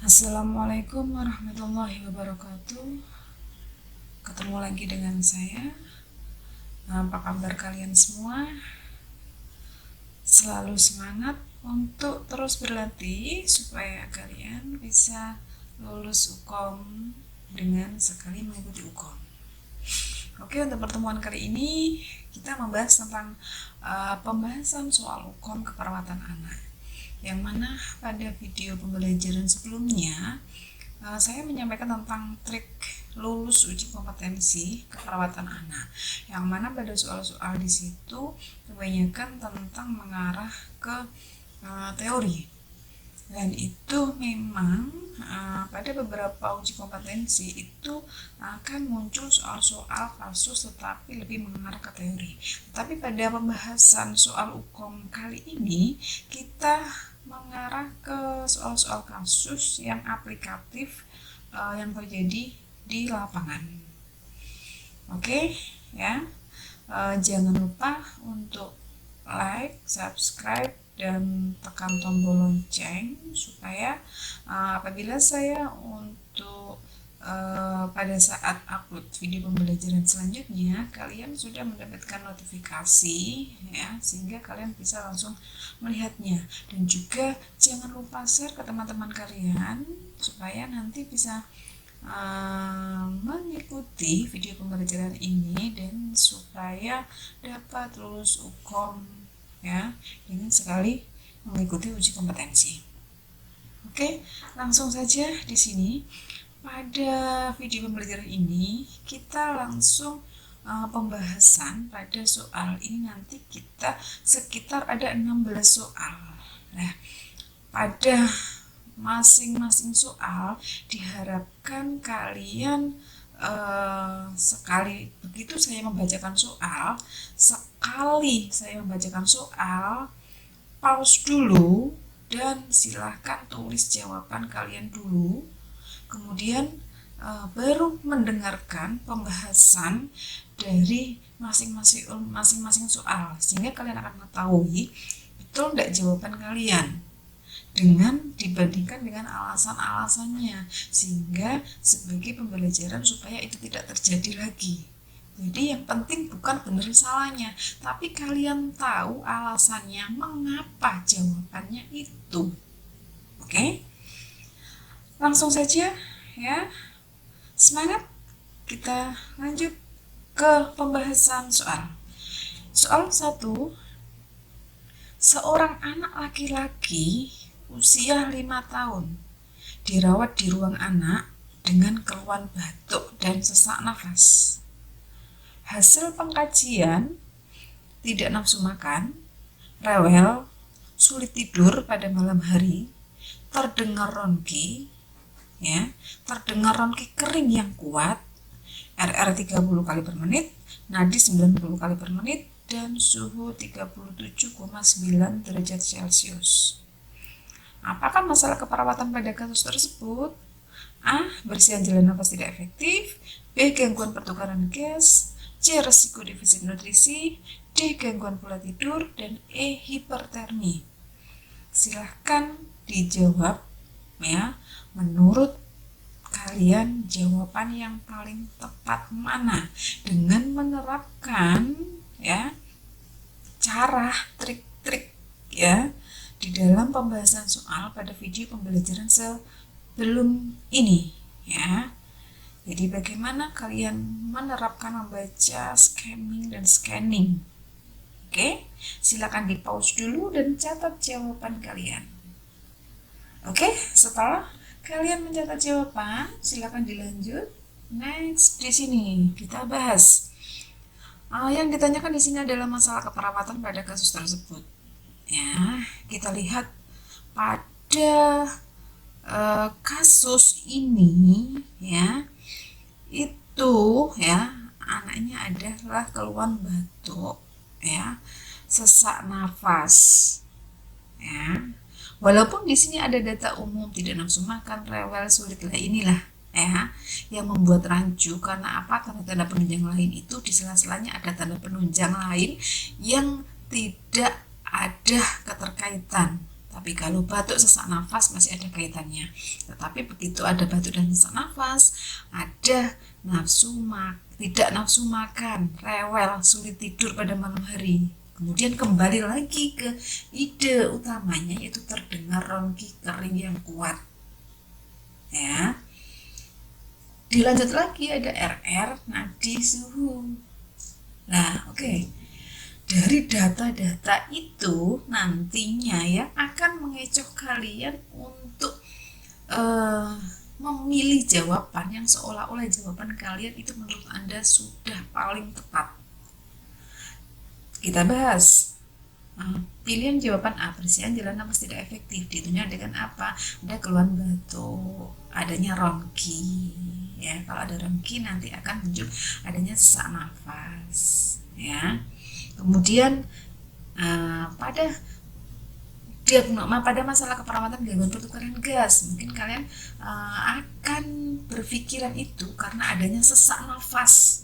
Assalamualaikum warahmatullahi wabarakatuh. Ketemu lagi dengan saya. Apa kabar kalian semua? Selalu semangat untuk terus berlatih supaya kalian bisa lulus UKOM dengan sekali mengikuti UKOM. Oke, untuk pertemuan kali ini kita membahas tentang pembahasan soal UKOM keperawatan anak. Yang mana pada video pembelajaran sebelumnya saya menyampaikan tentang trik lulus uji kompetensi keperawatan anak, yang mana pada soal-soal di situ kebanyakan tentang mengarah ke teori, dan itu memang pada beberapa uji kompetensi itu akan muncul soal-soal kasus tetapi lebih mengarah ke teori. Tapi pada pembahasan soal UKOM kali ini kita mengarah ke soal-soal kasus yang aplikatif yang terjadi di lapangan. Oke, ya. Jangan lupa untuk like, subscribe, dan tekan tombol lonceng supaya apabila saya untuk pada saat upload video pembelajaran selanjutnya kalian sudah mendapatkan notifikasi, ya, sehingga kalian bisa langsung melihatnya. Dan juga jangan lupa share ke teman-teman kalian supaya nanti bisa mengikuti video pembelajaran ini dan supaya dapat lulus UKOM, ya, dengan sekali mengikuti uji kompetensi. Oke, langsung saja di sini. Pada video pembelajaran ini kita langsung pembahasan pada soal ini. Nanti kita sekitar ada 16 soal. Nah, pada masing-masing soal diharapkan kalian sekali begitu saya membacakan soal, pause dulu dan silahkan tulis jawaban kalian dulu, kemudian baru mendengarkan pembahasan dari masing-masing soal, sehingga kalian akan mengetahui betul tidak jawaban kalian dengan dibandingkan dengan alasan-alasannya, sehingga sebagai pembelajaran supaya itu tidak terjadi lagi. Jadi yang penting bukan benar salahnya, tapi kalian tahu alasannya mengapa jawabannya itu. Oke? Langsung saja, ya. Semangat. Kita lanjut ke pembahasan soal. Soal 1. Seorang anak laki-laki usia 5 tahun dirawat di ruang anak dengan keluhan batuk dan sesak nafas. Hasil pengkajian: tidak nafsu makan, rewel, sulit tidur pada malam hari, terdengar ronki, ya, terdengar ronki kering yang kuat, RR 30 kali per menit, nadi 90 kali per menit, dan suhu 37,9 derajat Celcius. Apakah masalah keperawatan pada kasus tersebut? A. Bersihan jalan nafas tidak efektif, B. Gangguan pertukaran gas, C. Resiko defisit nutrisi, D. Gangguan pola tidur, dan E. Hipertermi. Silahkan dijawab, ya, menurut kalian jawaban yang paling tepat mana, dengan menerapkan, ya, cara trik-trik, ya, di dalam pembahasan soal pada video pembelajaran sebelum ini, ya. Jadi bagaimana kalian menerapkan membaca skimming dan scanning. Oke, silakan di pause dulu dan catat jawaban kalian. Oke, setelah kalian mencatat jawaban, silakan dilanjut. Next, di sini kita bahas. Yang ditanyakan di sini adalah masalah keperawatan pada kasus tersebut. Ya, kita lihat pada kasus ini, ya, itu, ya, anaknya adalah keluhan batuk, ya, sesak nafas, ya. Walaupun di sini ada data umum tidak nafsu makan, rewel, sulit, inilah, ya, yang membuat rancu. Karena apa? Tanda-tanda penunjang lain itu di sela-selanya ada tanda penunjang lain yang tidak ada keterkaitan Tapi kalau batuk sesak nafas masih ada kaitannya. Tetapi begitu ada batuk dan sesak nafas, ada tidak nafsu makan, rewel, sulit tidur pada malam hari. Kemudian kembali lagi ke ide utamanya, yaitu terdengar rongki kering yang kuat. Ya. Dilanjut lagi ada RR, nadi, suhu. Nah, oke. Dari data-data itu nantinya ya akan mengecoh kalian untuk memilih jawaban yang seolah-olah jawaban kalian itu menurut Anda sudah paling tepat. Kita bahas. Pilihan jawaban A, bersihan jalan nafas tidak efektif, ditunjukkan dengan apa? Ada keluhan batuk, adanya rongki. Ya, kalau ada rongki nanti akan muncul adanya sesak nafas. Ya. Kemudian pada masalah keperawatan gangguan pertukaran gas, mungkin kalian akan berpikiran itu karena adanya sesak nafas.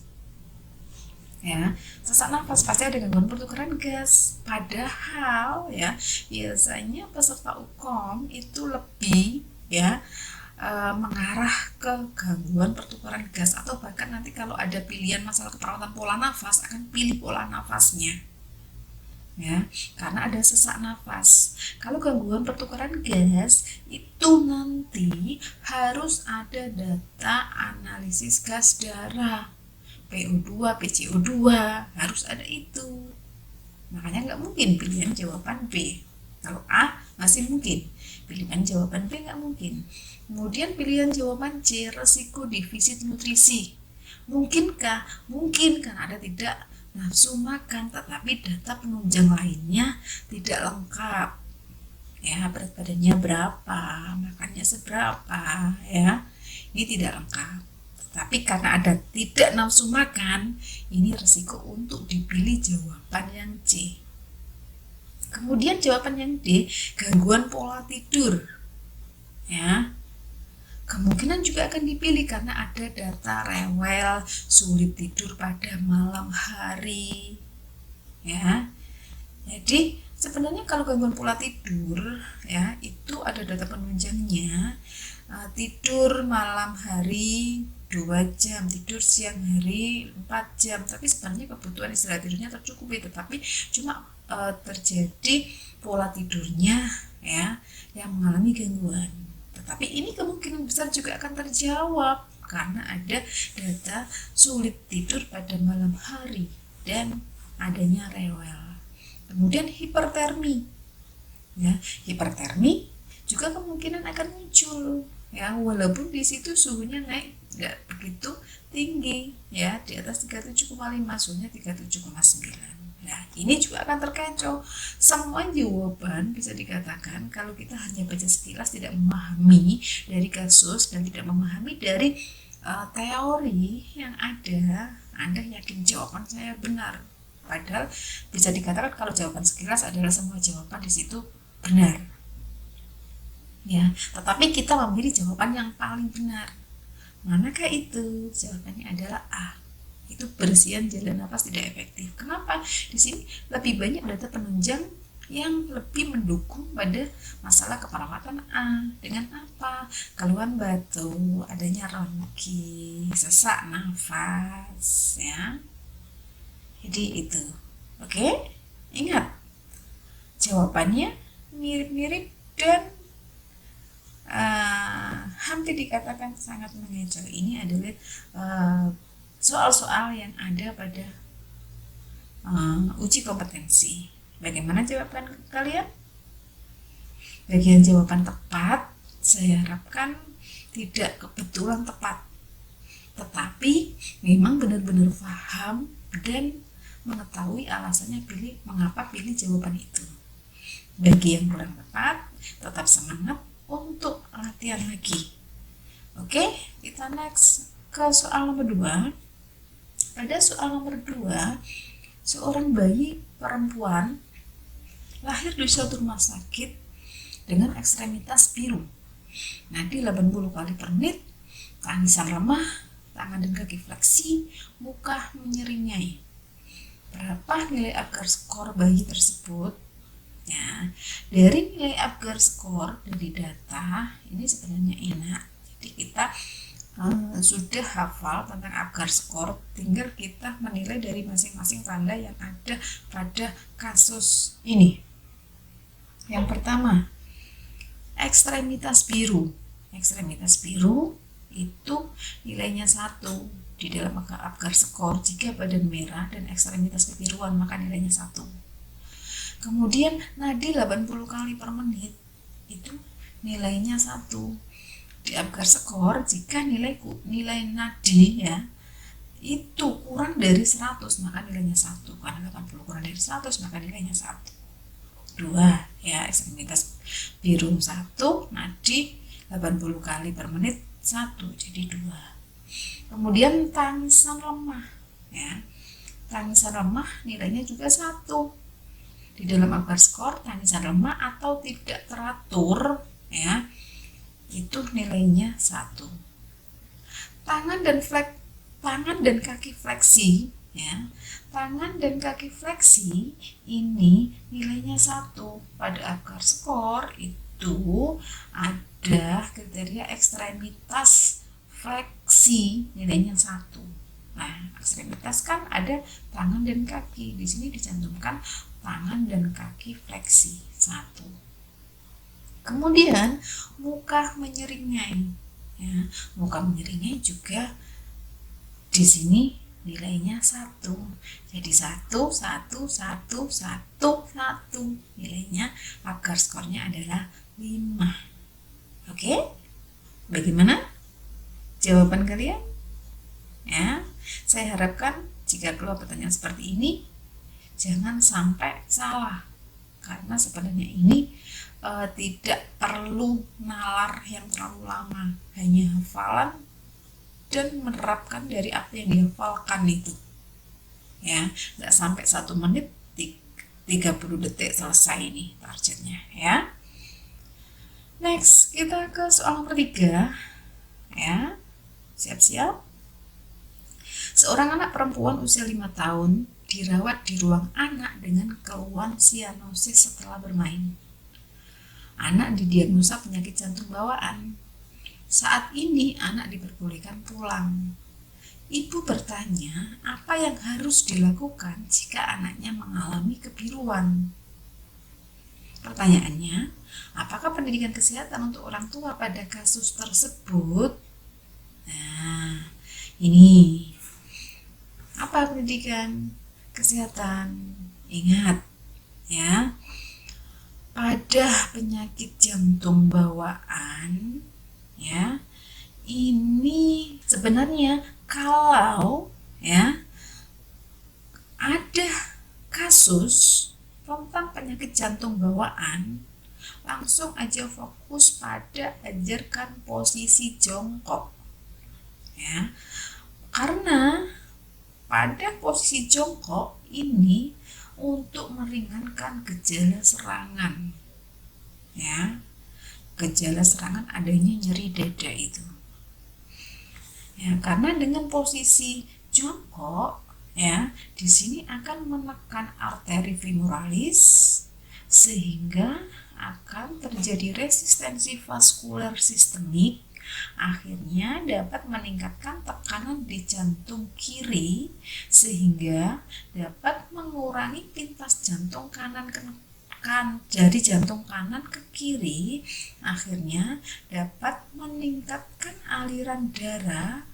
Ya, sesak nafas pasti ada gangguan pertukaran gas. Padahal ya biasanya peserta UKOM itu lebih mengarah ke gangguan pertukaran gas, atau bahkan nanti kalau ada pilihan masalah keperawatan pola nafas akan pilih pola nafasnya. Ya, karena ada sesak nafas. Kalau gangguan pertukaran gas itu nanti harus ada data analisis gas darah, PO2, PCO2, harus ada itu. Makanya nggak mungkin pilihan jawaban B. Kalau A masih mungkin, pilihan jawaban B nggak mungkin. Kemudian pilihan jawaban C, resiko defisit nutrisi. Mungkinkah? Mungkin, karena ada tidak nafsu makan, tetapi data penunjang lainnya tidak lengkap. Ya, berat badannya berapa, makannya seberapa, ya. Ini tidak lengkap. Tapi karena ada tidak nafsu makan, ini resiko untuk dipilih jawaban yang C. Kemudian jawaban yang D, gangguan pola tidur. Ya. Kemungkinan juga akan dipilih karena ada data rewel, sulit tidur pada malam hari. Ya. Jadi sebenarnya kalau gangguan pola tidur ya itu ada data penunjangnya. Tidur malam hari 2 jam, tidur siang hari 4 jam, tapi sebenarnya kebutuhan istirahat tidurnya tercukupi, tetapi cuma terjadi pola tidurnya ya yang mengalami gangguan. Tetapi ini kemungkinan besar juga akan terjawab karena ada data sulit tidur pada malam hari dan adanya rewel. Kemudian hipertermi. Ya, hipertermi juga kemungkinan akan muncul ya, walaupun di situ suhunya naik nggak begitu tinggi ya, di atas 37,5, suhunya 37,9. Nah, ini juga akan terkecoh. Semua jawaban bisa dikatakan kalau kita hanya baca sekilas, tidak memahami dari kasus dan tidak memahami dari teori yang ada, Anda yakin jawaban saya benar. Padahal bisa dikatakan kalau jawaban sekilas adalah semua jawaban di situ benar. Ya, tetapi kita memilih jawaban yang paling benar. Manakah itu? Jawabannya adalah A. Itu bersihan jalan nafas tidak efektif. Kenapa? Di sini lebih banyak data penunjang yang lebih mendukung pada masalah keperawatan A. Dengan apa? Keluhan batuk, adanya rongki, sesak nafas, ya. Jadi itu. Oke? Ingat, jawabannya mirip-mirip dan hampir dikatakan sangat mengecoh. Ini adalah soal-soal yang ada pada uji kompetensi. Bagaimana jawaban kalian? Bagian jawaban tepat saya harapkan tidak kebetulan tepat, tetapi memang benar-benar paham dan mengetahui alasannya mengapa pilih jawaban itu. Bagi yang kurang tepat, tetap semangat untuk latihan lagi. Oke, kita next ke soal nomor 2. Pada soal nomor 2, seorang bayi perempuan lahir di suatu rumah sakit dengan ekstremitas biru. Nadi 80 kali per menit, tangisan lemah, tangan dan kaki fleksi, muka menyeringai. Berapa nilai agar skor bayi tersebut? Ya, dari nilai Apgar Score dari data ini sebenarnya enak. Jadi kita sudah hafal tentang Apgar Score, tinggal kita menilai dari masing-masing tanda yang ada pada kasus ini. Yang pertama, ekstremitas biru. Ekstremitas biru itu nilainya 1 di dalam Apgar Score. Jika badan merah dan ekstremitas kebiruan, maka nilainya 1. Kemudian nadi 80 kali per menit itu nilainya 1 di Apgar Score. Jika nilai nadi ya itu kurang dari 100 maka nilainya 1. Karena 80 kurang dari 100 maka nilainya 1. 2 ya, ekstremitas biru 1, nadi 80 kali per menit 1, jadi 2. Kemudian tangisan lemah ya. Tangisan lemah nilainya juga 1. Di dalam Apgar Score, tangisan lemah atau tidak teratur ya itu nilainya 1. Tangan dan kaki fleksi ya. Tangan dan kaki fleksi ini nilainya 1. Pada Apgar Score itu ada kriteria ekstremitas fleksi nilainya 1. Nah, ekstremitas kan ada tangan dan kaki. Di sini dicantumkan tangan dan kaki fleksi 1. Kemudian muka menyeringai ya. Muka menyeringai juga di sini nilainya 1. Jadi 1 1 1 1 1 nilainya Apgar Score-nya adalah 5. Oke? Bagaimana jawaban kalian? Ya, saya harapkan jika keluar pertanyaan seperti ini jangan sampai salah, karena sebenarnya ini tidak perlu nalar yang terlalu lama, hanya hafalan dan menerapkan dari apa yang dihafalkan itu ya, nggak sampai 1 menit 30 detik selesai ini targetnya ya. Next, kita ke soal nomor 3 ya, siap-siap. Seorang anak perempuan usia 5 tahun dirawat di ruang anak dengan keluhan sianosis setelah bermain. Anak didiagnosa penyakit jantung bawaan. Saat ini anak diperbolehkan pulang. Ibu bertanya apa yang harus dilakukan jika anaknya mengalami kebiruan. Pertanyaannya, apakah pendidikan kesehatan untuk orang tua pada kasus tersebut? Nah, ini apa pendidikan kesehatan? Ingat ya, pada penyakit jantung bawaan ya, ini sebenarnya kalau ya ada kasus tentang penyakit jantung bawaan, langsung aja fokus pada ajarkan posisi jongkok ya, karena pada posisi jongkok ini untuk meringankan gejala serangan ya, gejala serangan adanya nyeri dada itu ya, karena dengan posisi jongkok ya di sini akan menekan arteri femoralis sehingga akan terjadi resistensi vaskular sistemik, akhirnya dapat meningkatkan tekanan di jantung kiri sehingga dapat mengurangi pintas jantung kanan dari jantung kanan ke kiri, akhirnya dapat meningkatkan aliran darah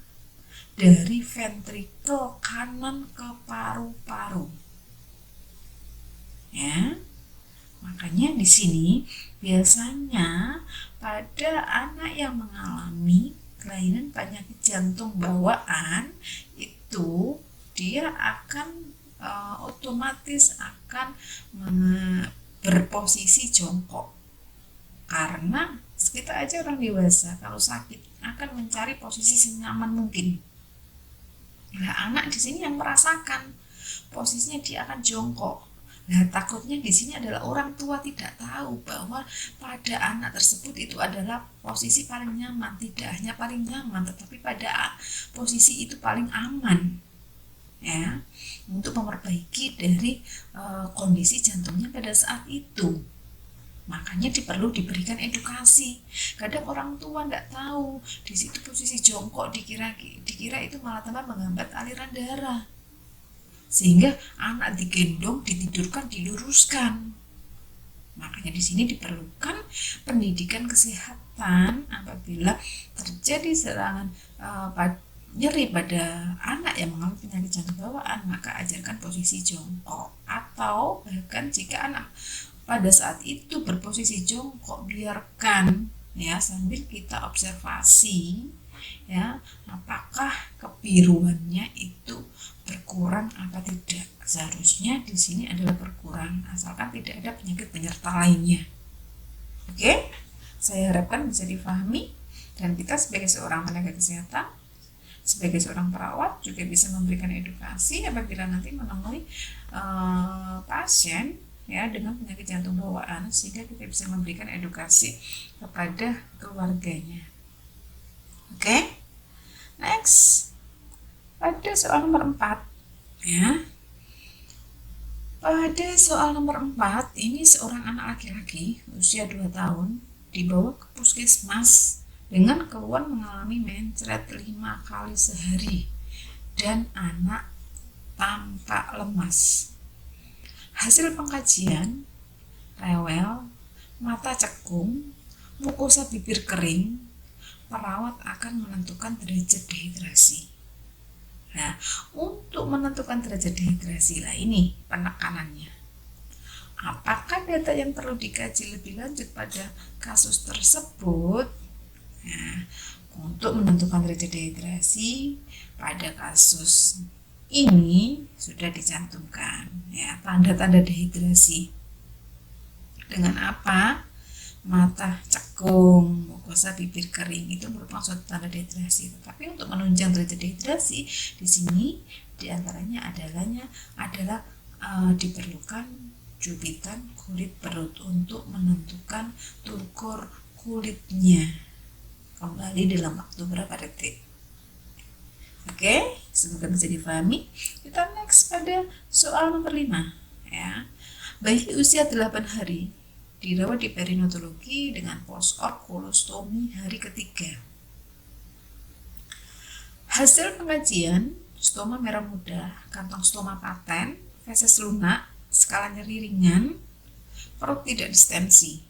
dari ventrikel kanan ke paru-paru ya. Makanya di sini biasanya pada anak yang mengalami kelainan penyakit jantung bawaan itu dia akan otomatis akan berposisi jongkok, karena kita aja orang dewasa kalau sakit akan mencari posisi senyaman mungkin. Nah, anak di sini yang merasakan posisinya dia akan jongkok. Nah, takutnya di sini adalah orang tua tidak tahu bahwa pada anak tersebut itu adalah posisi paling nyaman, tidak hanya paling nyaman tetapi pada posisi itu paling aman. ya, untuk memperbaiki dari kondisi jantungnya pada saat itu. Makanya perlu diberikan edukasi. Kadang orang tua nggak tahu di situ posisi jongkok dikira itu malah tambah menghambat aliran darah, sehingga anak digendong, ditidurkan, diluruskan. Makanya di sini diperlukan pendidikan kesehatan apabila terjadi serangan nyeri pada anak yang mengalami penyakit jantung bawaan, maka ajarkan posisi jongkok. Atau bahkan jika anak pada saat itu berposisi jongkok, biarkan ya sambil kita observasi ya apakah kebiruannya itu berkurang apa tidak. Seharusnya di sini adalah berkurang asalkan tidak ada penyakit penyerta lainnya. Oke, saya harapkan bisa difahami dan kita sebagai seorang tenaga kesehatan, sebagai seorang perawat juga bisa memberikan edukasi apabila nanti menemui pasien ya dengan penyakit jantung bawaan, sehingga kita bisa memberikan edukasi kepada keluarganya. Oke, next pada soal nomor 4 ya. Pada soal nomor 4 ini seorang anak laki-laki usia 2 tahun dibawa ke puskesmas dengan keluhan mengalami mencret 5 kali sehari dan anak tampak lemas. Hasil pengkajian, rewel, mata cekung, mukosa bibir kering, perawat akan menentukan derajat dehidrasi. Nah, untuk menentukan derajat dehidrasi lah ini penekanannya. Apakah data yang perlu dikaji lebih lanjut pada kasus tersebut? Nah, untuk menentukan derajat dehidrasi pada kasus ini sudah dicantumkan ya tanda-tanda dehidrasi. Dengan apa? Mata cekung, mukosa bibir kering itu merupakan suatu tanda dehidrasi. Tetapi untuk menunjang derajat dehidrasi di sini diantaranya adalah diperlukan cubitan kulit perut untuk menentukan turgor kulitnya kembali dalam waktu berapa detik. Oke, semoga bisa difahami. Kita next pada soal nomor 5 ya. Bayi usia 8 hari dirawat di perinatologi dengan post-op kolostomi hari ketiga. Hasil pengajian stoma merah muda, kantong stoma paten, feses lunak, skala nyeri ringan, perut tidak distensi.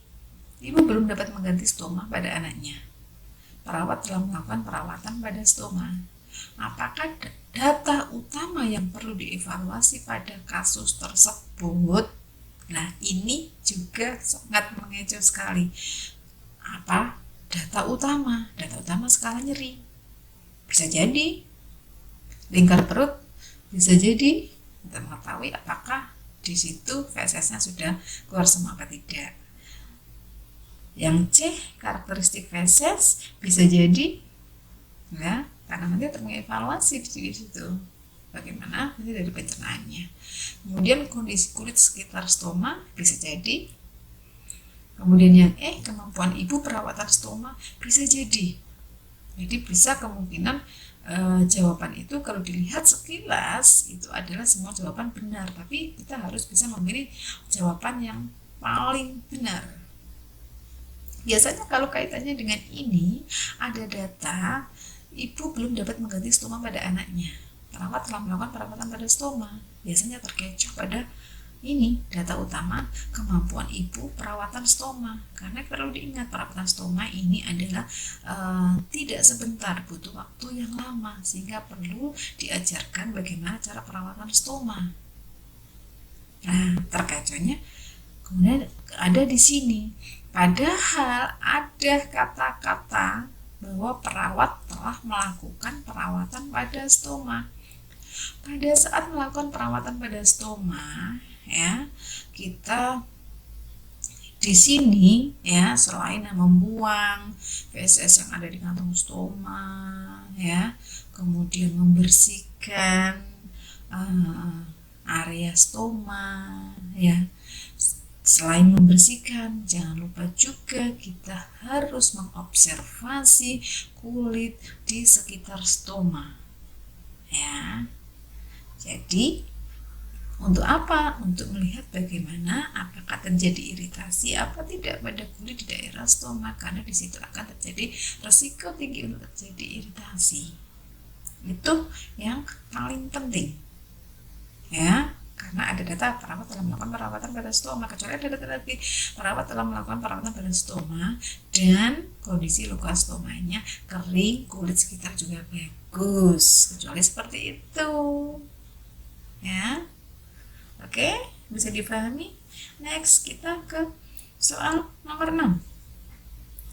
Ibu belum dapat mengganti stoma pada anaknya. Perawat telah melakukan perawatan pada stoma. Apakah data utama yang perlu dievaluasi pada kasus tersebut? Nah, ini juga sangat mengecoh sekali. Apa data utama? Data utama skala nyeri. Bisa jadi lingkar perut, bisa jadi kita mengetahui apakah di situ fesesnya sudah keluar semua apa tidak. Yang C, karakteristik feses bisa jadi ya, karena nanti untuk mengevaluasi di situ bagaimana ini dari pencernaannya. Kemudian kondisi kulit sekitar stoma bisa jadi. Kemudian yang E, kemampuan ibu perawatan stoma bisa jadi. Jadi bisa kemungkinan jawaban itu kalau dilihat sekilas itu adalah semua jawaban benar, tapi kita harus bisa memilih jawaban yang paling benar. Biasanya kalau kaitannya dengan ini ada data ibu belum dapat mengganti stoma pada anaknya. Perawat telah melakukan perawatan pada stoma. Biasanya terkecoh pada ini data utama kemampuan ibu perawatan stoma. Karena perlu diingat perawatan stoma ini adalah tidak sebentar, butuh waktu yang lama, sehingga perlu diajarkan bagaimana cara perawatan stoma. Nah, terkecohnya kemudian ada di sini. Padahal ada kata-kata bahwa perawat telah melakukan perawatan pada stoma. Pada saat melakukan perawatan pada stoma, ya, kita di sini ya selain membuang feses yang ada di kantong stoma, ya, kemudian membersihkan area stoma, ya. Selain membersihkan, jangan lupa juga kita harus mengobservasi kulit di sekitar stoma. Ya. Jadi untuk apa? Untuk melihat bagaimana apakah terjadi iritasi apa tidak pada kulit di daerah stoma, karena di situ akan terjadi resiko tinggi untuk terjadi iritasi. Itu yang paling penting, ya, karena ada data perawat telah melakukan perawatan pada stoma, kecuali ada data lagi perawat telah melakukan perawatan pada stoma dan kondisi luka stomanya kering, kulit sekitar juga bagus, kecuali seperti itu, ya. Oke, bisa dipahami. Next, kita ke soal nomor 6.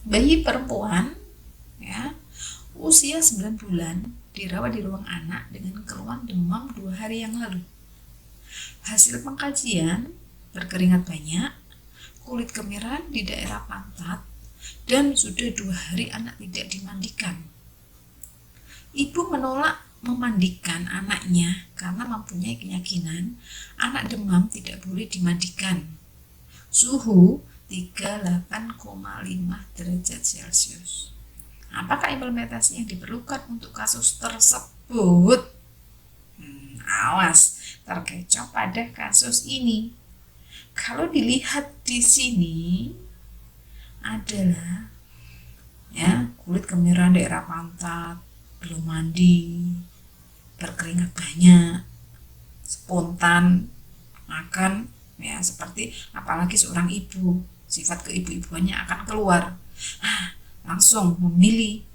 Bayi perempuan, ya, usia 9 bulan dirawat di ruang anak dengan keluhan demam 2 hari yang lalu. Hasil pengkajian, berkeringat banyak, kulit kemerahan di daerah pantat, dan sudah 2 hari anak tidak dimandikan. Ibu menolak memandikan anaknya karena mempunyai keyakinan anak demam tidak boleh dimandikan. Suhu 38,5 derajat Celcius. Apakah implementasi yang diperlukan untuk kasus tersebut? Awas, terkecoh pada kasus ini. Kalau dilihat di sini adalah, ya, kulit kemerahan daerah pantat, belum mandi, berkeringat banyak, spontan makan, ya, seperti apalagi seorang ibu, sifat keibu-ibuannya akan keluar, langsung memilih,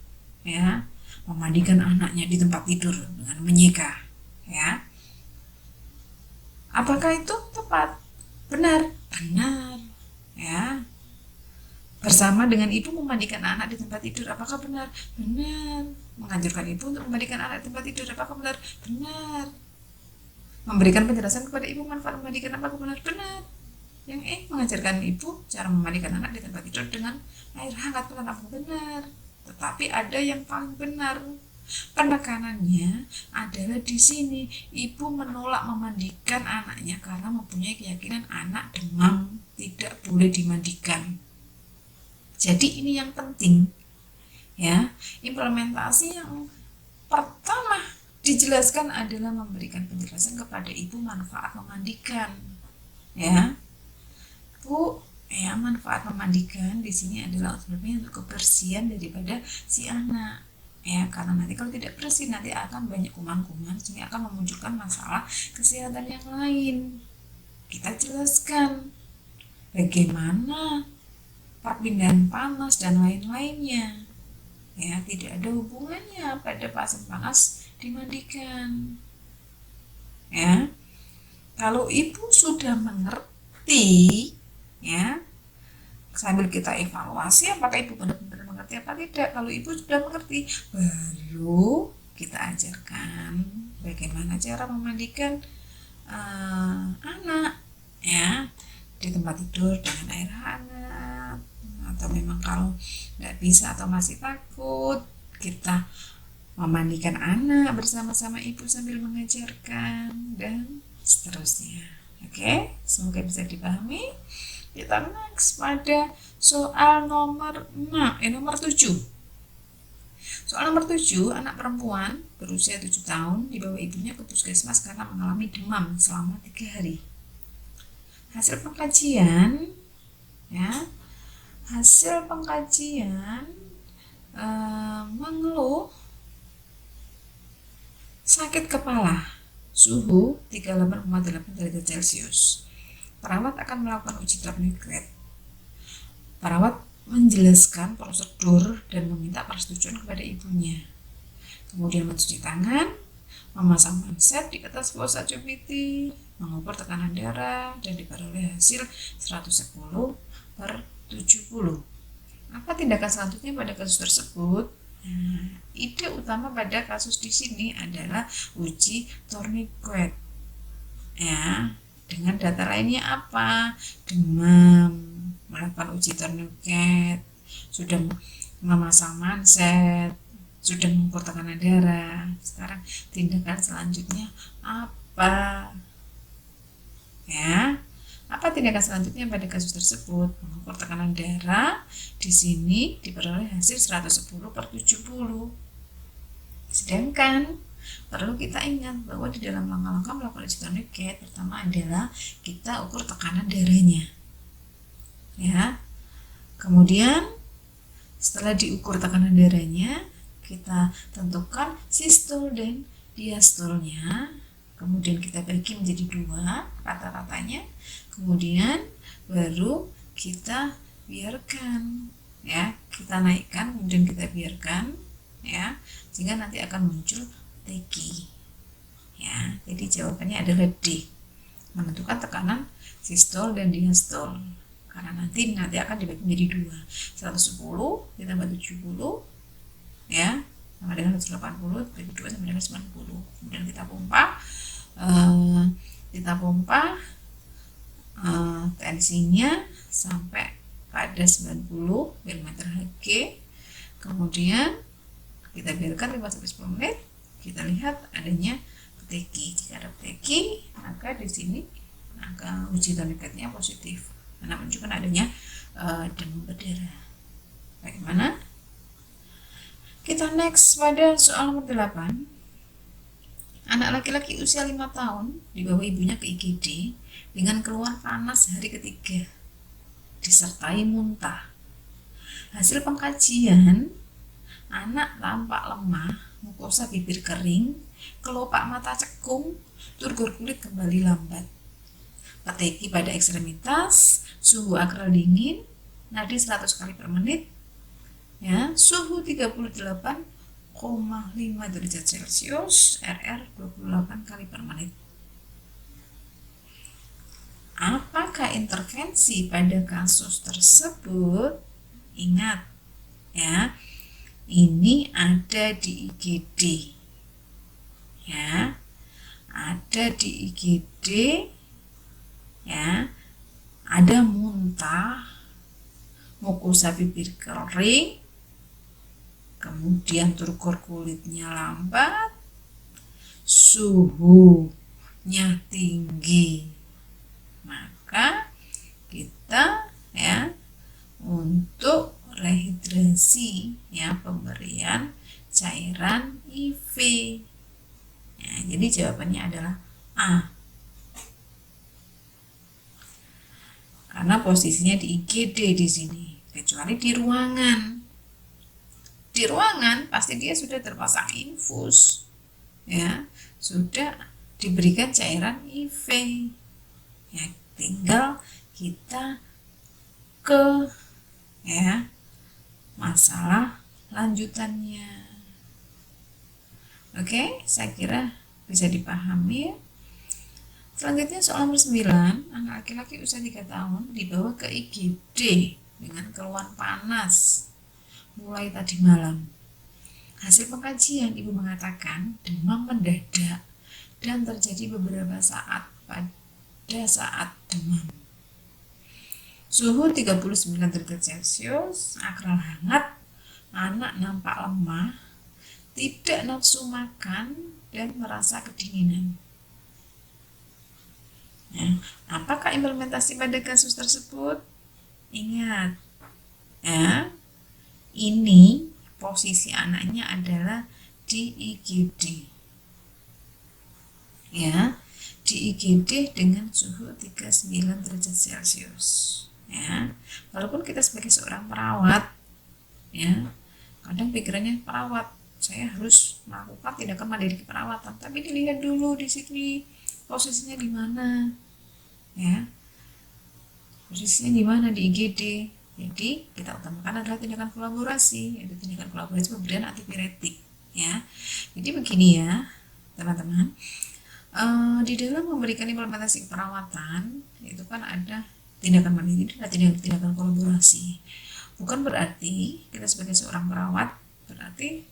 ya, memandikan anaknya di tempat tidur dengan menyeka, ya. Apakah itu tepat? Benar, ya. Bersama dengan ibu memandikan anak di tempat tidur, apakah benar? Benar. Menganjurkan ibu untuk memandikan anak di tempat tidur, apakah benar? Benar. Memberikan penjelasan kepada ibu manfaat memandikan, apakah benar? Benar. Yang mengajarkan ibu cara memandikan anak di tempat tidur dengan air hangat, apakah benar? Tetapi ada yang paling benar. Penekanannya adalah di sini, ibu menolak memandikan anaknya karena mempunyai keyakinan anak demam tidak boleh dimandikan. Jadi ini yang penting, ya. Implementasi yang pertama dijelaskan adalah memberikan penjelasan kepada ibu manfaat memandikan, ya. Bu, ya, manfaat memandikan di sini adalah untuk kebersihan daripada si anak, ya, karena nanti kalau tidak bersih nanti akan banyak kuman-kuman sehingga akan memunculkan masalah kesehatan yang lain. Kita jelaskan bagaimana perpindahan panas dan lain-lainnya, ya, tidak ada hubungannya pada pasien panas dimandikan, ya. Kalau ibu sudah mengerti, ya, sambil kita evaluasi apakah ibu benar-benar mengerti apa tidak. Kalau ibu sudah mengerti, baru kita ajarkan bagaimana cara memandikan anak, ya, di tempat tidur dengan air hangat, atau memang kalau nggak bisa atau masih takut, kita memandikan anak bersama-sama ibu sambil mengajarkan dan seterusnya. Oke, semoga bisa dipahami. Kita next pada soal nomor 7. Soal nomor 7, anak perempuan berusia 7 tahun dibawa ibunya ke puskesmas karena mengalami demam selama 3 hari. Hasil pengkajian, ya, mengeluh sakit kepala, suhu 38,8 derajat Celcius. Perawat akan melakukan uji tourniquet. Perawat menjelaskan prosedur dan meminta persetujuan kepada ibunya. Kemudian mencuci tangan, memasang manset di atas pulsa CBT, mengukur tekanan darah, dan diperoleh hasil 110/70. Apa tindakan selanjutnya pada kasus tersebut? Ide utama pada kasus di sini adalah uji tourniquet, ya. Dengan data lainnya apa? Demam, melakukan uji tourniquet, sudah memasang manset, sudah mengukur tekanan darah. Sekarang tindakan selanjutnya apa? Ya, apa tindakan selanjutnya pada kasus tersebut? Mengukur tekanan darah. Di sini diperoleh hasil 110/70. Sedangkan Perlu kita ingat bahwa di dalam langkah-langkah melakukan ejekan riket, pertama adalah kita ukur tekanan darahnya. Ya. Kemudian setelah diukur tekanan darahnya, kita tentukan sistol dan diastolnya. Kemudian kita bagi menjadi 2 rata-ratanya. Kemudian baru kita biarkan, ya, kita naikkan, kemudian kita biarkan, ya, sehingga nanti akan muncul TG. Ya, jadi jawabannya adalah D. Menentukan tekanan sistol dan diastol. Karena nanti akan dibagi menjadi 2. 110 ditambah 70, ya, sama dengan 180, bagi 2 sama dengan 90. Kemudian kita pompa tensinya sampai pada 90 mm/Hg. Kemudian kita biarkan 5-10 menit. Kita lihat adanya peteki. Jika ada peteki, maka di sini angka uji toniketnya positif karena menunjukkan adanya demam berdarah. Bagaimana? Kita next pada soal nomor 8. Anak laki-laki usia 5 tahun dibawa ibunya ke IGD dengan keluhan panas hari ketiga disertai muntah. Hasil pengkajian, anak tampak lemah, mukosa bibir kering, kelopak mata cekung, turgor kulit kembali lambat. Peteki pada ekstremitas, suhu akral dingin, nadi 100 kali per menit, ya, suhu 38,5 derajat Celcius, RR 28 kali per menit. Apakah intervensi pada kasus tersebut? Ingat, ya, ini ada di IGD, ya, ada di IGD, ya, ada muntah, mukosa bibir kering, kemudian turgor kulitnya lambat, suhunya tinggi. Maka kita, ya, untuk rehidrasi, ya, pemberian cairan IV. Ya, jadi jawabannya adalah A. Karena posisinya di IGD di sini, kecuali di ruangan. Di ruangan pasti dia sudah terpasang infus, ya, sudah diberikan cairan IV. Ya, tinggal kita ke, ya, masalah lanjutannya. Oke, saya kira bisa dipahami. Selanjutnya soal nomor 9, anak laki-laki usia 3 tahun dibawa ke IGD dengan keluhan panas mulai tadi malam. Hasil pengkajian, ibu mengatakan demam mendadak dan terjadi beberapa saat pada saat demam. Suhu 39 derajat Celcius, akral hangat, anak nampak lemah, tidak nafsu makan, dan merasa kedinginan. Ya, apakah implementasi pada kasus tersebut? Ingat, ya, ini posisi anaknya adalah di IGD, ya, di IGD dengan suhu 39 derajat Celcius. Ya, walaupun kita sebagai seorang perawat, ya, kadang pikirannya perawat, saya harus melakukan tindakan mandiri keperawatan, tapi dilihat dulu di sini posisinya di mana, ya, posisinya di mana di IGD. Jadi kita utamakan adalah tindakan kolaborasi, yaitu tindakan kolaborasi pemberian antipiretik, ya. Jadi begini, ya, teman-teman, di dalam memberikan implementasi keperawatan itu kan ada tindakan mandiri dan tindakan kolaborasi. Bukan berarti kita sebagai seorang perawat berarti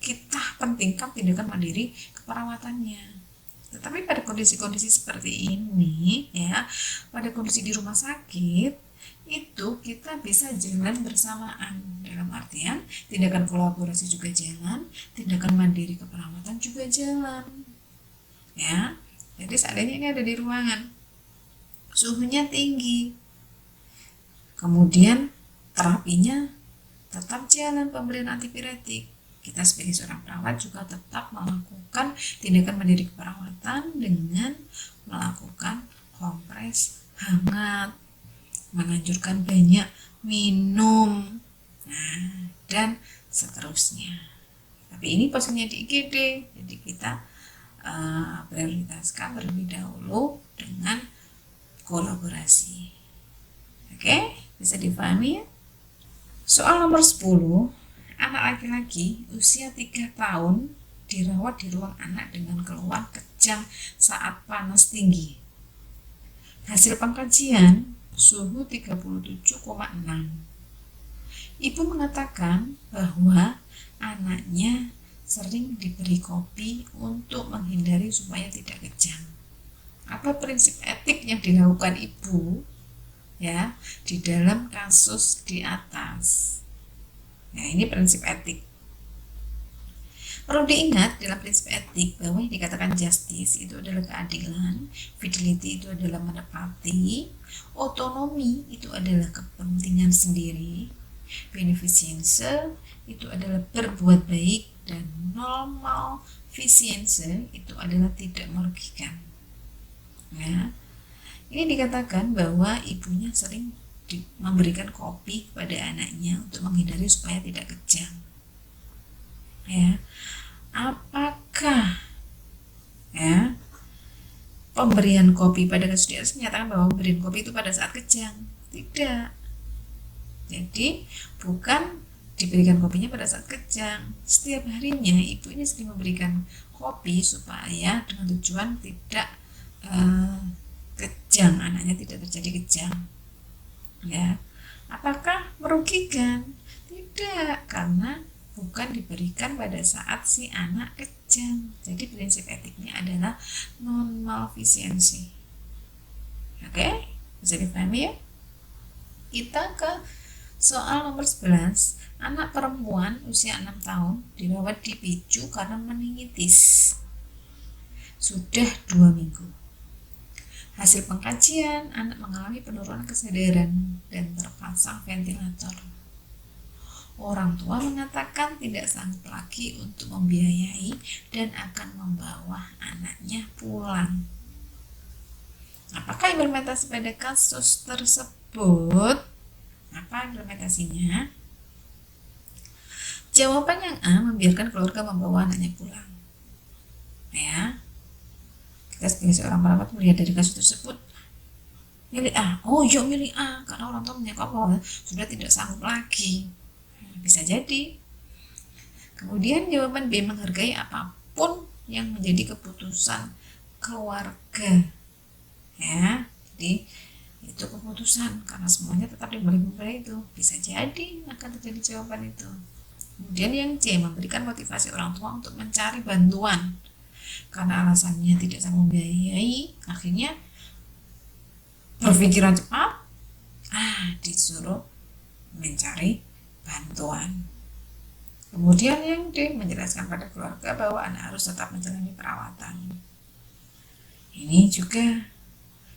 kita pentingkan tindakan mandiri keperawatannya. Tetapi pada kondisi-kondisi seperti ini, ya, pada kondisi di rumah sakit itu kita bisa jalan bersamaan, dalam artian tindakan kolaborasi juga jalan, tindakan mandiri keperawatan juga jalan, ya. Jadi seandainya ini ada di ruangan, suhunya tinggi, kemudian terapinya tetap jalan, pemberian antipiretik, kita sebagai seorang perawat juga tetap melakukan tindakan mendidik perawatan dengan melakukan kompres hangat, menganjurkan banyak minum, dan seterusnya. Tapi ini posisinya di IGD, jadi kita prioritaskan terlebih dahulu dengan kolaborasi. Oke, bisa dipahami ya? Soal nomor 10, anak laki-laki usia 3 tahun dirawat di ruang anak dengan keluhan kejang saat panas tinggi. Hasil pengkajian suhu 37,6. Ibu mengatakan bahwa anaknya sering diberi kopi untuk menghindari supaya tidak kejang. Apa prinsip etik yang dilakukan ibu ya di dalam kasus di atas? Ya, ini prinsip etik. Perlu diingat dalam prinsip etik bahwa yang dikatakan justice itu adalah keadilan, fidelity itu adalah menepati, otonomi itu adalah kepentingan sendiri, beneficence itu adalah berbuat baik, dan normal efisiensi itu adalah tidak merugikan. Ya, ini dikatakan bahwa ibunya sering memberikan kopi kepada anaknya untuk menghindari supaya tidak kejang. Ya, apakah ya pemberian kopi pada kasus di atas menyatakan bahwa pemberian kopi itu pada saat kejang? Tidak. Jadi bukan diberikan kopinya pada saat kejang. Setiap harinya ibu ini sering memberikan kopi supaya dengan tujuan tidak kejang, anaknya tidak terjadi kejang. Ya, apakah merugikan? Tidak, karena bukan diberikan pada saat si anak kejang. Jadi prinsip etiknya adalah non malefisiensi. Oke, bisa dipahami ya? Kita ke soal nomor 11, anak perempuan usia 6 tahun dirawat di PICU karena meningitis. Sudah 2 minggu. Hasil pengkajian, anak mengalami penurunan kesadaran dan terpasang ventilator. Orang tua mengatakan tidak sanggup lagi untuk membiayai dan akan membawa anaknya pulang. Apakah implementasi pada kasus tersebut? Apa implementasinya? Jawaban yang A, membiarkan keluarga membawa anaknya pulang. Ya, kita sebagai seorang perawat melihat dari kasus tersebut, milih A. Oh, yuk milih A, karena orang tua menyangka bahwa sudah tidak sanggup lagi. Bisa jadi. Kemudian jawaban B, menghargai apapun yang menjadi keputusan keluarga. Ya, jadi itu keputusan karena semuanya tetap diberi itu, bisa jadi akan terjadi jawaban itu. Kemudian yang C, memberikan motivasi orang tua untuk mencari bantuan karena alasannya tidak sanggup membiayai, akhirnya berpikiran cepat, disuruh mencari bantuan. Kemudian yang D, menjelaskan pada keluarga bahwa anak harus tetap menjalani perawatan. Ini juga.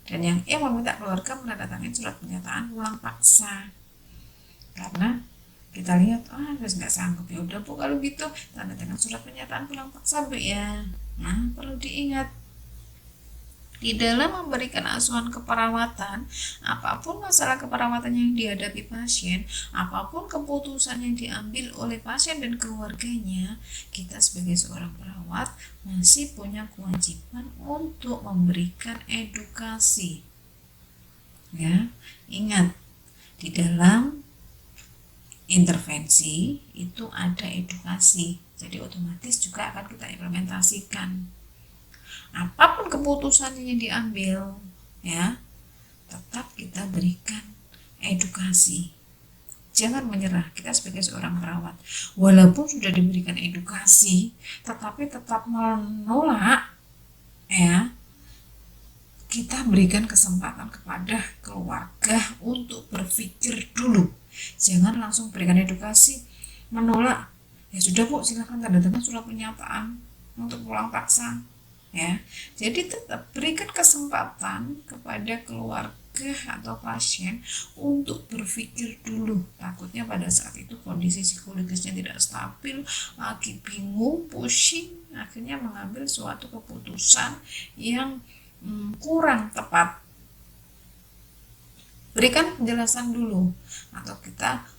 Dan yang E, meminta keluarga menandatangani surat pernyataan pulang paksa. Karena kita lihat, terus nggak sanggup, ya udah Bu, kalau gitu tanda tangan surat pernyataan pulang paksa Bu ya. Nah, perlu diingat di dalam memberikan asuhan keperawatan, apapun masalah keperawatan yang dihadapi pasien, apapun keputusan yang diambil oleh pasien dan keluarganya, kita sebagai seorang perawat masih punya kewajiban untuk memberikan edukasi. Ya, ingat, di dalam intervensi itu ada edukasi, jadi otomatis juga akan kita implementasikan. Apapun keputusan yang diambil, ya, tetap kita berikan edukasi. Jangan menyerah. Kita sebagai seorang perawat, walaupun sudah diberikan edukasi, tetapi tetap menolak, ya, kita berikan kesempatan kepada keluarga untuk berpikir dulu. Jangan langsung berikan edukasi, menolak. Ya sudah Bu, silakan tanda tangan surat pernyataan untuk pulang paksa. Ya, jadi tetap berikan kesempatan kepada keluarga mencegah atau pasien untuk berpikir dulu. Takutnya pada saat itu kondisi psikologisnya tidak stabil, lagi bingung, pusing, akhirnya mengambil suatu keputusan yang kurang tepat. Berikan penjelasan dulu, atau kita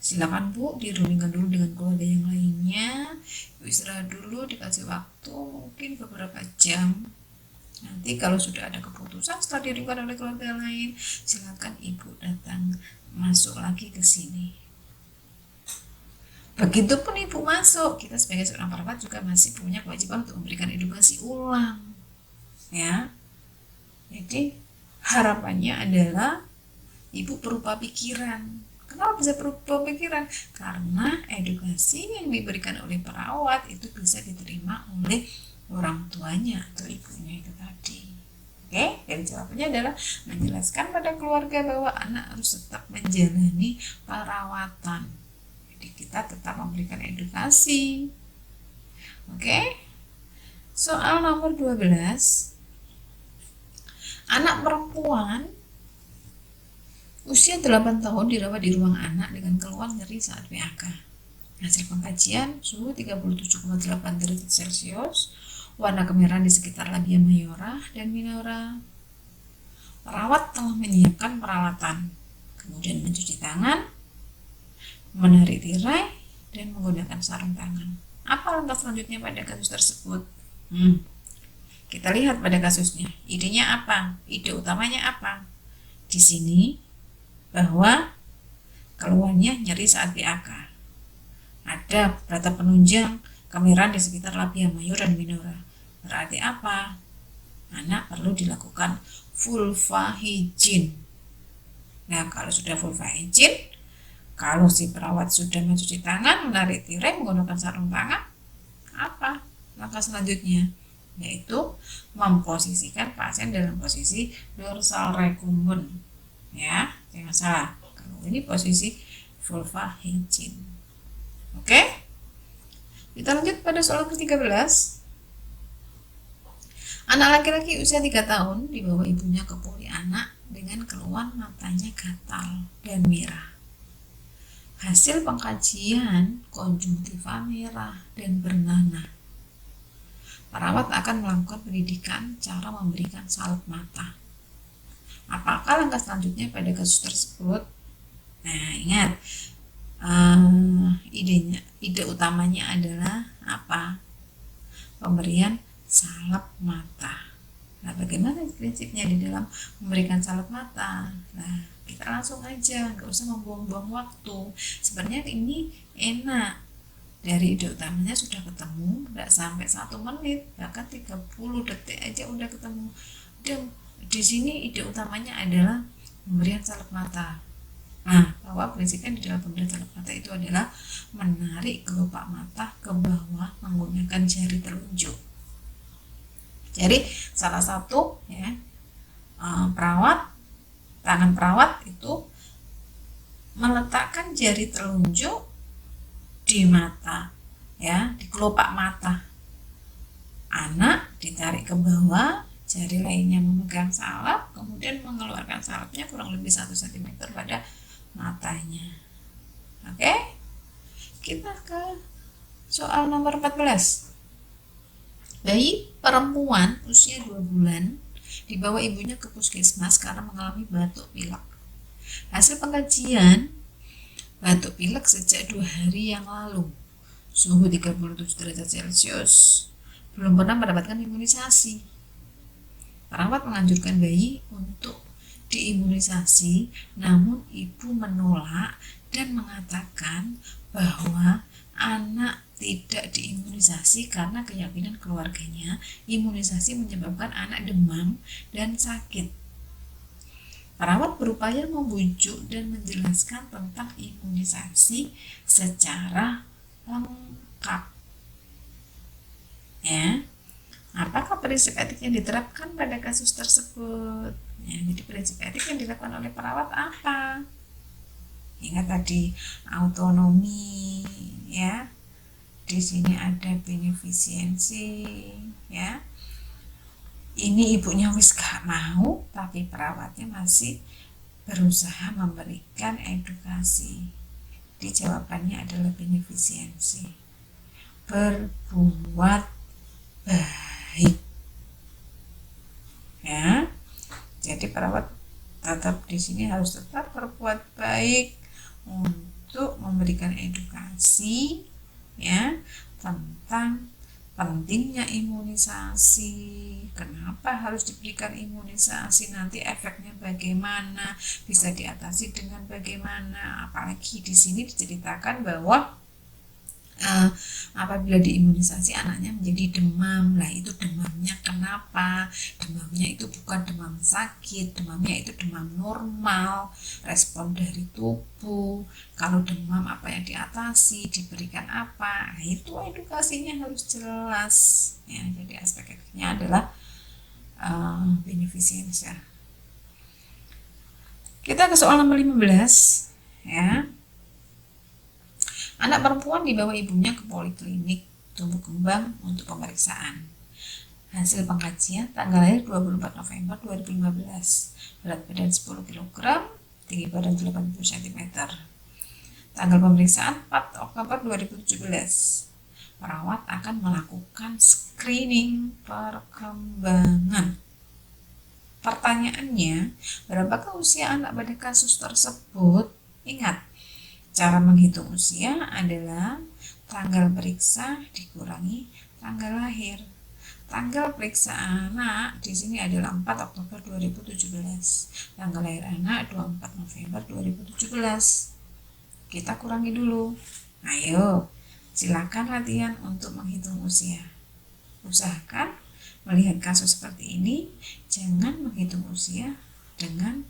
silakan Bu dirundingkan dulu dengan keluarga yang lainnya, istirahat dulu, dikasih waktu mungkin beberapa jam. Nanti kalau sudah ada keputusan setelah dirundingkan oleh keluarga lain, silakan Ibu datang masuk lagi ke sini. Begitupun Ibu masuk, kita sebagai seorang perawat juga masih punya kewajiban untuk memberikan edukasi ulang, ya. Jadi harapannya adalah Ibu berubah pikiran. Kenapa bisa berubah pikiran? Karena edukasi yang diberikan oleh perawat itu bisa diterima oleh orang tuanya atau ibunya itu tadi. Oke, jadi jawabannya adalah menjelaskan pada keluarga bahwa anak harus tetap menjalani perawatan. Jadi kita tetap memberikan edukasi. Oke. Soal nomor 12. Anak perempuan usia 8 tahun dirawat di ruang anak dengan keluhan nyeri saat PAK. Hasil pengkajian, suhu 37,8 derajat Celcius, warna kemerahan di sekitar labia mayora dan minora. Perawat telah menyiapkan peralatan, kemudian mencuci tangan, menarik tirai, dan menggunakan sarung tangan. Apa langkah selanjutnya pada kasus tersebut? Kita lihat pada kasusnya. Idenya apa? Ide utamanya apa? Di sini bahwa keluhannya nyeri saat PAK. Ada rata penunjang kemerahan di sekitar labia mayor dan minora. Berarti apa? Anak perlu dilakukan vulva hygiene. Nah, kalau sudah vulva hygiene, kalau si perawat sudah mencuci tangan, menarik tirai, menggunakan sarung tangan, apa langkah selanjutnya? Yaitu memposisikan pasien dalam posisi dorsal recumbent, ya, jangan salah. Kalau ini posisi vulva hygiene. Oke, kita lanjut pada soal ke-13. Anak laki-laki usia 3 tahun dibawa ibunya ke poli anak dengan keluhan matanya gatal dan merah. Hasil pengkajian konjungtiva merah dan bernanah. Perawat akan melakukan pendidikan cara memberikan salep mata. Apakah langkah selanjutnya pada kasus tersebut? Nah, ingat, ide utamanya adalah apa? Pemberian salep mata. Nah, bagaimana prinsipnya di dalam memberikan salep mata? Nah, kita langsung aja, nggak usah membuang-buang waktu. Sebenarnya ini enak. Dari ide utamanya sudah ketemu, nggak sampai 1 menit, bahkan 30 detik aja udah ketemu. Dan di sini ide utamanya adalah pemberian salep mata. Nah, bahwa prinsipnya di dalam pemberian salep mata itu adalah menarik kelopak mata ke bawah menggunakan jari telunjuk. Jadi salah satu ya tangan perawat itu meletakkan jari telunjuk di mata, ya, di kelopak mata. Anak ditarik ke bawah, jari lainnya memegang salep, kemudian mengeluarkan salepnya kurang lebih 1 cm pada matanya. Oke, kita ke soal nomor 14. Bayi perempuan usia 2 bulan dibawa ibunya ke puskesmas karena mengalami batuk pilek. Hasil pengkajian, batuk pilek sejak 2 hari yang lalu, suhu 37 derajat Celcius, belum pernah mendapatkan imunisasi. Perawat menganjurkan bayi untuk diimunisasi, namun ibu menolak dan mengatakan bahwa anak tidak diimunisasi karena keyakinan keluarganya imunisasi menyebabkan anak demam dan sakit. Perawat berupaya membujuk dan menjelaskan tentang imunisasi secara lengkap. Ya, apakah prinsip etik yang diterapkan pada kasus tersebut? Ya, jadi prinsip etik yang dilakukan oleh perawat apa? Ingat tadi autonomi, ya. Di sini ada beneficiency, ya. ini ibunya wis gak mau, tapi perawatnya masih berusaha memberikan edukasi. Jadi jawabannya adalah benefisiensi, berbuat baik, ya. Jadi perawat tetap di sini harus tetap berbuat baik untuk memberikan edukasi, ya, tentang pentingnya imunisasi, kenapa harus diberikan imunisasi, nanti efeknya bagaimana, bisa diatasi dengan bagaimana. Apalagi di sini diceritakan bahwa apabila diimunisasi anaknya menjadi demam. Lah itu demamnya kenapa? Demamnya itu bukan demam sakit, demamnya itu demam normal, respon dari tubuh. Kalau demam apa yang diatasi, diberikan apa? Nah, itu edukasinya harus jelas. Ya, jadi aspek-aspeknya adalah benefisiensi. Kita ke soal nomor 15, ya. Anak perempuan dibawa ibunya ke poliklinik tumbuh kembang untuk pemeriksaan. Hasil pengkajian tanggal lahir 24 November 2015. Berat badan 10 kg, tinggi badan 80 cm. Tanggal pemeriksaan 4 Oktober 2017. Perawat akan melakukan screening perkembangan. Pertanyaannya, berapakah usia anak pada kasus tersebut? Ingat, cara menghitung usia adalah tanggal periksa dikurangi tanggal lahir. Tanggal periksa anak di sini adalah 4 Oktober 2017. Tanggal lahir anak 24 November 2017. Kita kurangi dulu. Ayo, silakan latihan untuk menghitung usia. Usahakan melihat kasus seperti ini, jangan menghitung usia dengan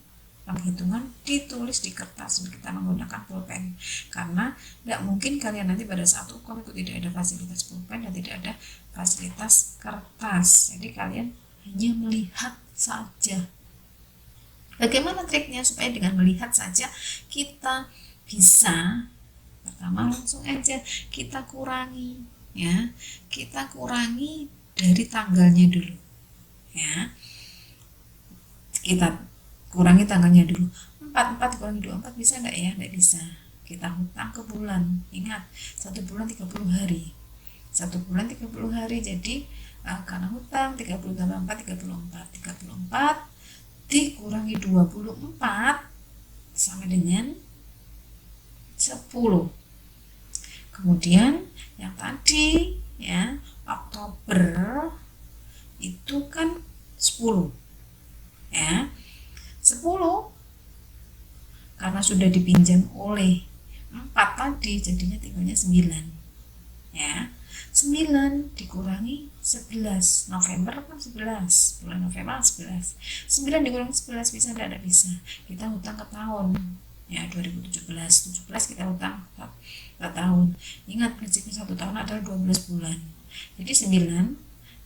penghitungan ditulis di kertas, kita menggunakan pulpen, karena tidak mungkin kalian nanti pada saat ukur itu tidak ada fasilitas pulpen dan tidak ada fasilitas kertas. Jadi kalian hanya melihat saja. Bagaimana triknya supaya dengan melihat saja kita bisa? Pertama, langsung aja kita kurangi, ya, kita kurangi dari tanggalnya dulu, ya, kita kurangi tanggalnya dulu. 4 kurangi 24 bisa enggak ya? Enggak bisa. Kita hutang ke bulan. Ingat, 1 bulan 30 hari. 1 bulan 30 hari. Jadi karena hutang 30 tambah 4 34. 34 dikurangi 24 sama dengan 10. Kemudian yang tadi, ya, Oktober itu kan 10. Ya. 10 karena sudah dipinjam oleh 4 tadi jadinya tinggalnya 9, ya. 9 dikurangi 11, November kan 11, bulan November 11. 9 dikurangi 11 bisa tidak bisa. Kita hutang ke tahun, ya, 2017 kita hutang ke tahun. Ingat prinsipnya 1 tahun adalah 12 bulan. Jadi 9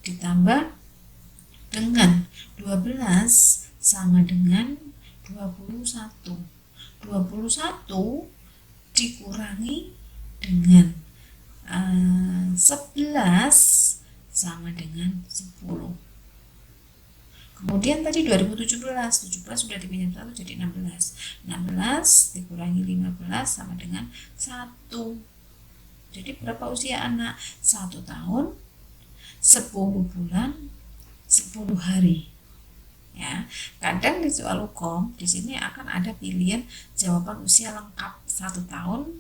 ditambah dengan 12 sama dengan 21. 21 dikurangi dengan 11 sama dengan 10. Kemudian tadi 2017, 17 sudah dipinjam 1 jadi 16. 16 dikurangi 15 sama dengan 1. Jadi berapa usia anak? 1 tahun, 10 bulan, 10 hari. Ya, kadang di soal hukum di sini akan ada pilihan jawaban usia lengkap 1 tahun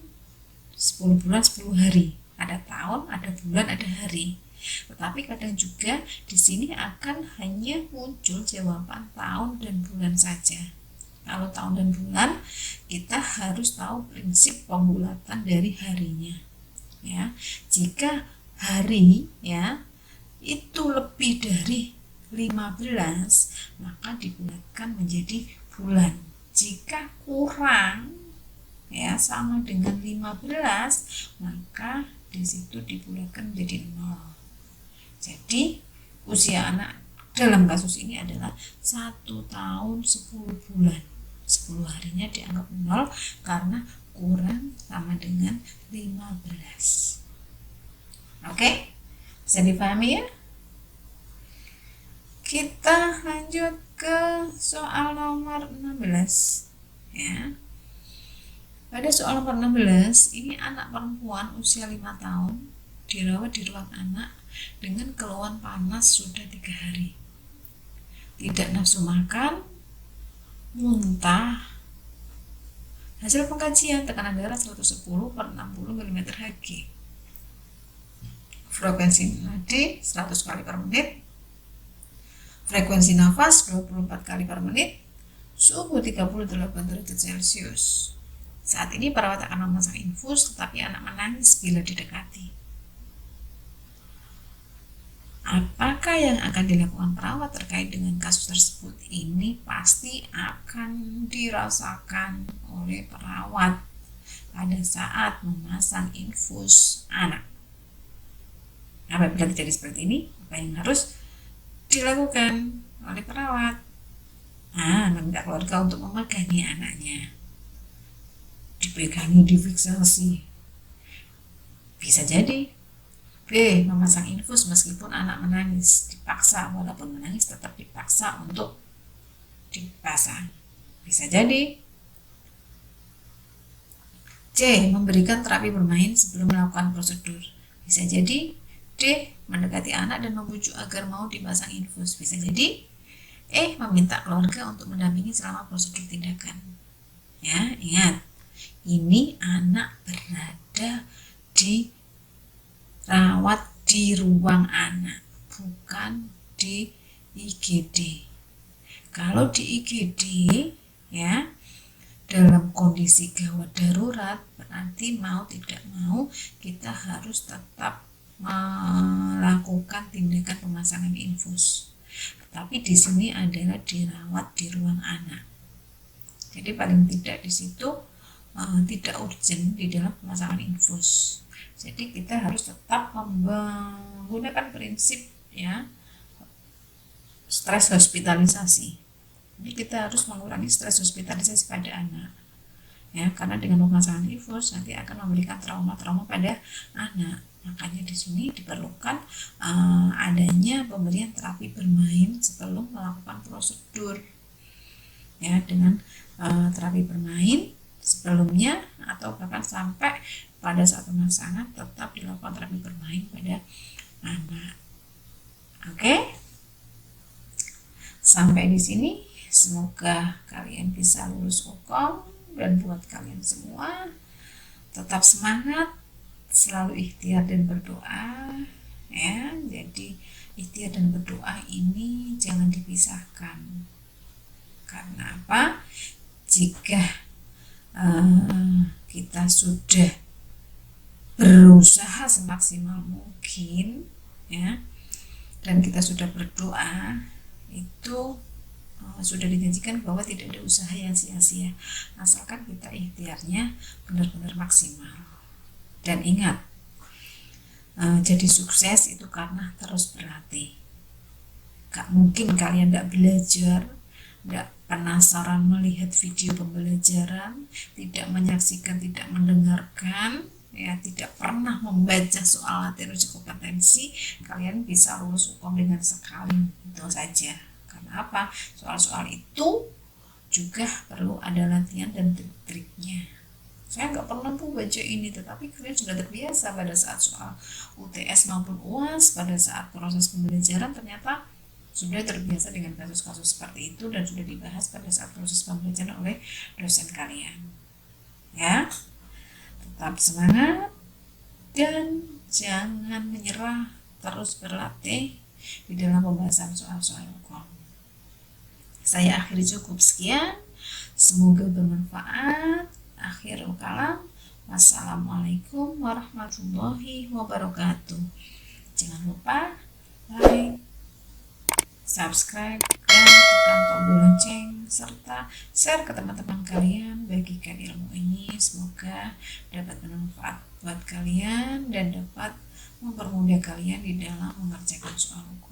10 bulan 10 hari. Ada tahun, ada bulan, ada hari. Tetapi kadang juga di sini akan hanya muncul jawaban tahun dan bulan saja. Kalau tahun dan bulan kita harus tahu prinsip pembulatan dari harinya. Ya, jika hari, ya, itu lebih dari 15 maka dibulatkan menjadi bulan. Jika kurang, ya, sama dengan 15 maka di situ dibulatkan menjadi 0. Jadi usia anak dalam kasus ini adalah 1 tahun 10 bulan. 10 harinya dianggap 0 karena kurang sama dengan 15. Oke? Bisa dipahami ya? Kita lanjut ke soal nomor 16 ya. Pada soal nomor 16 ini anak perempuan usia 5 tahun dirawat di ruang anak dengan keluhan panas sudah 3 hari. Tidak nafsu makan, muntah. Hasil pengkajian tekanan darah 110/60 mm/Hg. Frekuensi nadi 100 kali per menit. Frekuensi nafas 24 kali per menit. Suhu 38 derajat Celcius. Saat ini perawat akan memasang infus, tetapi anak menangis bila didekati. Apakah yang akan dilakukan perawat terkait dengan kasus tersebut? Ini pasti akan dirasakan oleh perawat pada saat memasang infus anak. Apabila terjadi seperti ini, apa yang harus dilakukan oleh perawat? Meminta keluarga untuk memegangi anaknya, dipegangi, difiksasi. Bisa jadi B. Memasang infus meskipun anak menangis, dipaksa, walaupun menangis tetap dipaksa untuk dipasang. Bisa jadi C. Memberikan terapi bermain sebelum melakukan prosedur. Bisa jadi D. Mendekati anak dan membujuk agar mau dipasang infus. Bisa jadi E. Meminta keluarga untuk mendampingi selama prosedur tindakan. Ya, ingat, ini anak berada di rawat di ruang anak, bukan di IGD. Kalau di IGD ya, dalam kondisi gawat darurat, berarti mau tidak mau kita harus tetap melakukan tindakan pemasangan infus. Tetapi di sini adalah dirawat di ruang anak. Jadi paling tidak di situ tidak urgent di dalam pemasangan infus. Jadi kita harus tetap menggunakan prinsip ya stres hospitalisasi. Jadi kita harus mengurangi stres hospitalisasi pada anak. Ya, karena dengan pemasangan infus nanti akan memberikan trauma-trauma pada anak. Makanya di sini diperlukan adanya pemberian terapi bermain sebelum melakukan prosedur. Ya, dengan terapi bermain sebelumnya atau bahkan sampai pada saat pemasangan tetap dilakukan terapi bermain pada anak. Oke? Sampai di sini, semoga kalian bisa lulus UKOM, dan buat kalian semua tetap semangat, selalu ikhtiar dan berdoa ya. Jadi ikhtiar dan berdoa ini jangan dipisahkan. Karena apa? Jika kita sudah berusaha semaksimal mungkin ya, dan kita sudah berdoa, itu sudah dijanjikan bahwa tidak ada usaha yang sia-sia asalkan kita ikhtiarnya benar-benar maksimal. Dan ingat, jadi sukses itu karena terus berlatih. Gak mungkin kalian tidak belajar, tidak penasaran melihat video pembelajaran, tidak menyaksikan, tidak mendengarkan, ya, tidak pernah membaca soal latihan uji kompetensi, kalian bisa lulus UKOM dengan sekali itu saja. Karena apa? Soal-soal itu juga perlu ada latihan dan trik-triknya. Saya nggak pernah tuh baca ini, tetapi kalian sudah terbiasa pada saat soal UTS maupun UAS, pada saat proses pembelajaran ternyata sudah terbiasa dengan kasus-kasus seperti itu dan sudah dibahas pada saat proses pembelajaran oleh dosen kalian. Ya, tetap semangat dan jangan menyerah, terus berlatih di dalam pembahasan soal-soal UKOM. Saya akhiri cukup sekian, semoga bermanfaat. Akhirul kalam, wassalamualaikum warahmatullahi wabarakatuh. Jangan lupa like, subscribe, dan tekan tombol lonceng serta share ke teman-teman kalian. Bagikan ilmu ini, semoga dapat bermanfaat buat kalian dan dapat mempermudah kalian di dalam mengerjakan soal UKOM.